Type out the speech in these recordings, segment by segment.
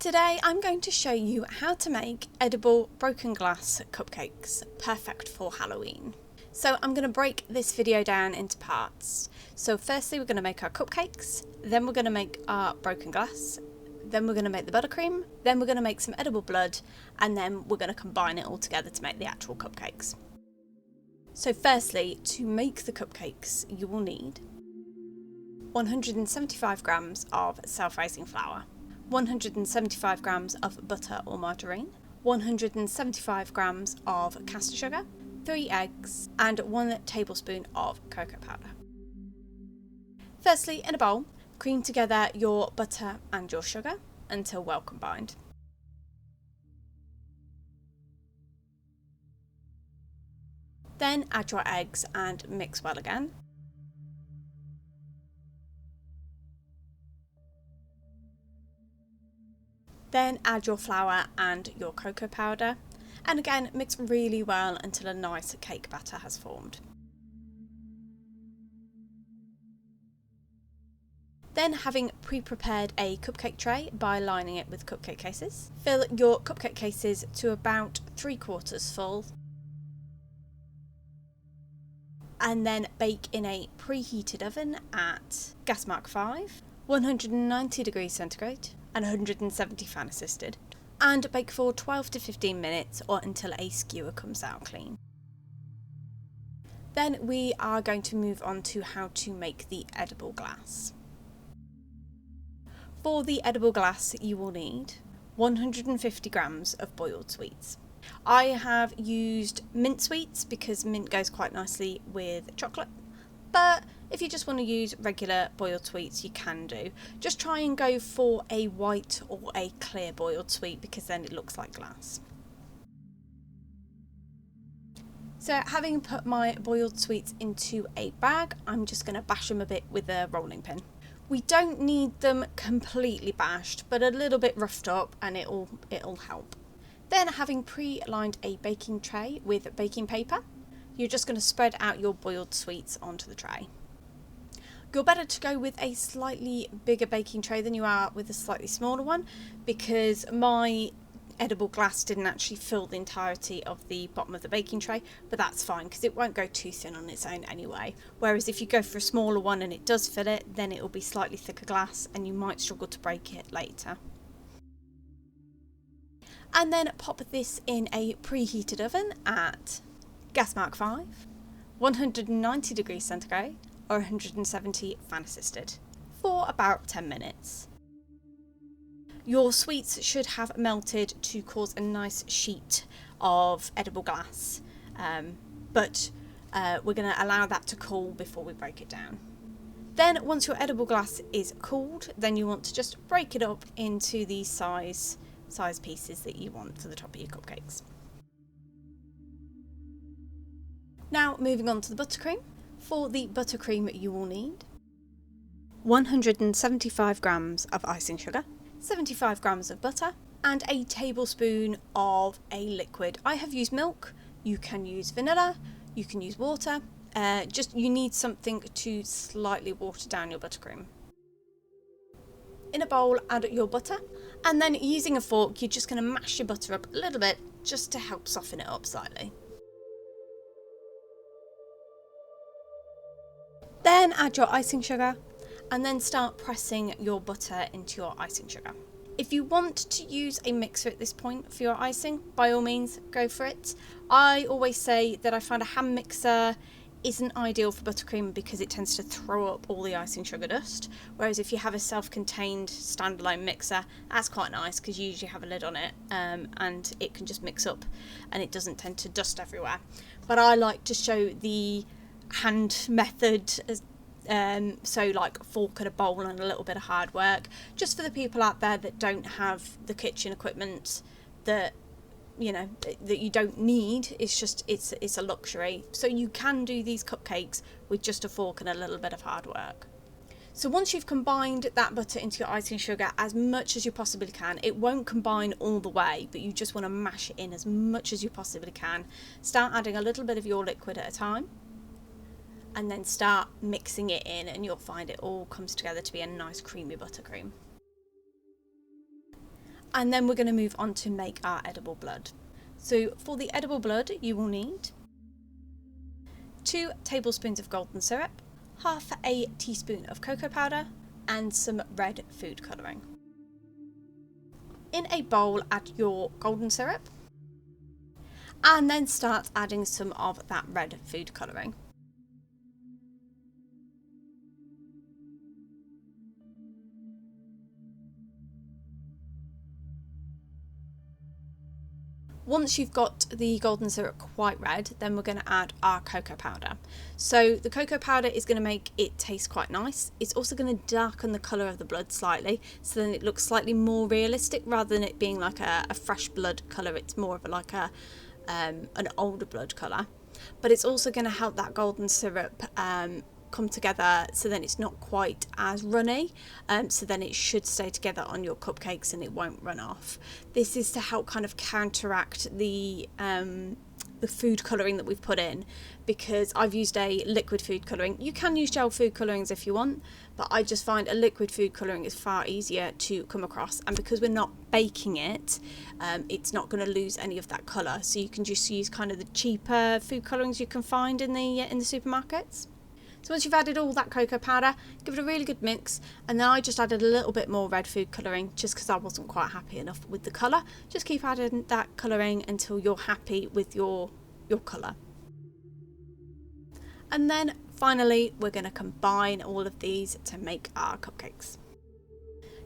Today I'm going to show you how to make edible broken glass cupcakes, perfect for Halloween. So I'm going to break this video down into parts. So firstly we're going to make our cupcakes, then we're going to make our broken glass, then we're going to make the buttercream, then we're going to make some edible blood, and then we're going to combine it all together to make the actual cupcakes. So firstly, to make the cupcakes you will need 175 grams of self-raising flour, 175 grams of butter or margarine, 175 grams of caster sugar, 3 eggs, and 1 tablespoon of cocoa powder. Firstly, in a bowl, cream together your butter and your sugar until well combined. Then add your eggs and mix well again. Then add your flour and your cocoa powder, and again mix really well until a nice cake batter has formed. Then, having pre-prepared a cupcake tray by lining it with cupcake cases, fill your cupcake cases to about 3/4 full, and then bake in a preheated oven at gas mark 5, 190 degrees centigrade and 170 fan assisted, and bake for 12 to 15 minutes or until a skewer comes out clean. Then we are going to move on to how to make the edible glass. For the edible glass you will need 150 grams of boiled sweets. I have used mint sweets because mint goes quite nicely with chocolate, but if you just want to use regular boiled sweets you can do. Just try and go for a white or a clear boiled sweet because then it looks like glass. So having put my boiled sweets into a bag, I'm just going to bash them a bit with a rolling pin. We don't need them completely bashed, but a little bit roughed up and it'll help. Then, having pre-lined a baking tray with baking paper, you're just going to spread out your boiled sweets onto the tray. You're better to go with a slightly bigger baking tray than you are with a slightly smaller one, because my edible glass didn't actually fill the entirety of the bottom of the baking tray, but that's fine because it won't go too thin on its own anyway. Whereas if you go for a smaller one and it does fill it, then it will be slightly thicker glass and you might struggle to break it later. And then pop this in a preheated oven at gas mark 5, 190 degrees centigrade or 170 fan assisted for about 10 minutes. Your sweets should have melted to cause a nice sheet of edible glass, but we're going to allow that to cool before we break it down. Then once your edible glass is cooled, then you want to just break it up into the size pieces that you want for the top of your cupcakes. Now moving on to the buttercream. For the buttercream you will need 175 grams of icing sugar, 75 grams of butter, and a tablespoon of a liquid. I have used milk. You can use vanilla, you can use water, you need something to slightly water down your buttercream. In a bowl, add your butter, and then using a fork you're just going to mash your butter up a little bit just to help soften it up slightly. Then add your icing sugar and then start pressing your butter into your icing sugar. If you want to use a mixer at this point for your icing, by all means go for it. I always say that I find a hand mixer isn't ideal for buttercream because it tends to throw up all the icing sugar dust, whereas if you have a self-contained standalone mixer, that's quite nice because you usually have a lid on it and it can just mix up and it doesn't tend to dust everywhere. But I like to show the hand method, so like a fork and a bowl and a little bit of hard work, just for the people out there that don't have the kitchen equipment that you don't need. It's a luxury, so you can do these cupcakes with just a fork and a little bit of hard work. So once you've combined that butter into your icing sugar as much as you possibly can, it won't combine all the way, but you just want to mash it in as much as you possibly can. Start adding a little bit of your liquid at a time and then start mixing it in, and you'll find it all comes together to be a nice creamy buttercream. And then we're going to move on to make our edible blood. So for the edible blood, you will need 2 tablespoons of golden syrup, half a teaspoon of cocoa powder, and some red food colouring. In a bowl, add your golden syrup, and then start adding some of that red food colouring. Once you've got the golden syrup quite red, then we're going to add our cocoa powder. So the cocoa powder is going to make it taste quite nice. It's also going to darken the colour of the blood slightly, so then it looks slightly more realistic rather than it being like a fresh blood colour. It's more of like an older blood colour. But it's also going to help that golden syrup come together, so then it's not quite as runny, so then it should stay together on your cupcakes and it won't run off. This is to help kind of counteract the food colouring that we've put in, because I've used a liquid food colouring. You can use gel food colourings if you want, but I just find a liquid food colouring is far easier to come across, and because we're not baking it, it's not going to lose any of that colour, so you can just use kind of the cheaper food colourings you can find in the supermarkets. So once you've added all that cocoa powder, give it a really good mix, and then I just added a little bit more red food colouring just because I wasn't quite happy enough with the colour. Just keep adding that colouring until you're happy with your colour. And then finally we're going to combine all of these to make our cupcakes.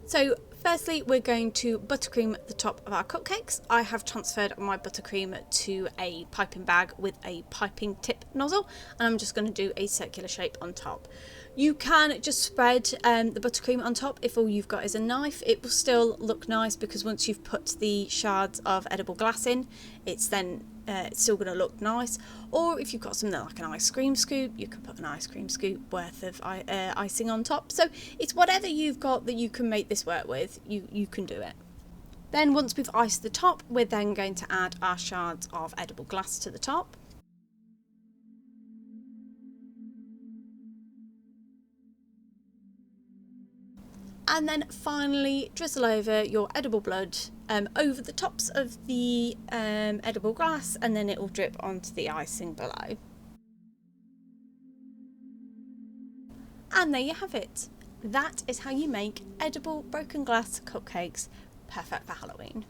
So firstly, we're going to buttercream the top of our cupcakes. I have transferred my buttercream to a piping bag with a piping tip nozzle, and I'm just going to do a circular shape on top. You can just spread the buttercream on top if all you've got is a knife. It will still look nice because once you've put the shards of edible glass in, it's still going to look nice. Or if you've got something like an ice cream scoop, you can put an ice cream scoop worth of icing on top. So it's whatever you've got that you can make this work with, you can do it. Then once we've iced the top, we're then going to add our shards of edible glass to the top. And then finally drizzle over your edible blood over the tops of the edible glass, and then it will drip onto the icing below. And there you have it. That is how you make edible broken glass cupcakes, perfect for Halloween.